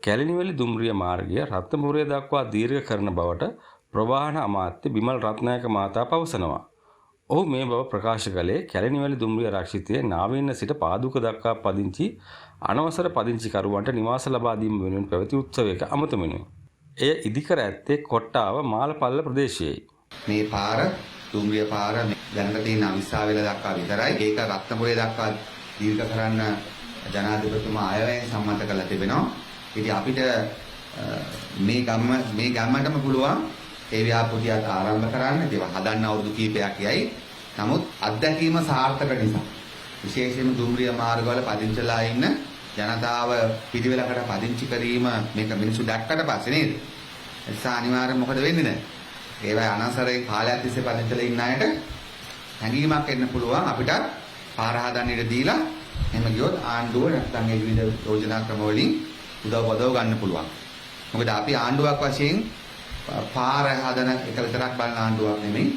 කැලණිවැලි දුම්රිය මාර්ගය රත්නපුරය දක්වා දීර්ඝ කරන බවට ප්‍රවාහන අමාත්‍ය බිමල් රත්නායක මහතා පවසනවා. ඔහු මේ බව ප්‍රකාශ කළේ කැලණිවැලි දුම්රිය ආරක්ෂිතයේ නාවින්න සිට පාදුක දක්වා පදිංචි අනවසර පදිංචිකරුවන්ට නිවාස ලබා දීම වෙනුවෙන් පැවති උත්සවයක අමතමිනුයි. එය ඉදිකර ඇත්තේ කොට්ටාව මාලපල්ල ප්‍රදේශයේයි. මේ පාර දුම්රිය පාර දැනට තියෙන අවිස්සාවෙල දක්වා විතරයි. ඒක රත්නපුරය දක්වා දීර්ඝ කරන්න ජනාධිපතිතුමා ආයවැයෙන් සම්මත කරලා තිබෙනවා. ඉතින් අපිට මේ ගම්මටම පුළුවන් ඒ ව්‍යාපෘතියත් ආරම්භ කරන්න. ඒක හදන්න අවුරුදු කිහිපයක් යයි. නමුත් අත්දැකීම සාර්ථක නිසා විශේෂයෙන්ම දුම්රිය මාර්ගවල පදිංචිලා ඉන්න ජනතාව පිළිවෙලකට පදිංචි කිරීම මේක මිනිස්සු දැක්කට පස්සේ නේද? ඒ නිසා අනිවාර්යෙන් මොකද වෙන්නේ නැහැ. ඒවයි අනවසරයෙන් කාලයක් තිස්සේ පදිංචිලා ඉන්න අයට හැඟීමක් එන්න පුළුවන් අපිට පාර හදන්න ඉඩ දීලා එහෙම ගියොත් ආණ්ඩුව නැත්නම් ඒ විවිධ යෝජනා ක්‍රම වලින් උදව් ගන්න පුළුවන්. මොකද අපි ආණ්ඩුවක් වශයෙන් පාර හදන එක විතරක් බලන ආණ්ඩුවක් නෙමෙයි.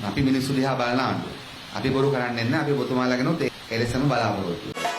අපි මිනිස්සු දිහා බලන ආණ්ඩුව. අපි බොරු කරන්නේ නැහැ. අපි ඔබතුමාලාගෙනුත් එලෙසම බලාපොරොත්තු වෙනවා.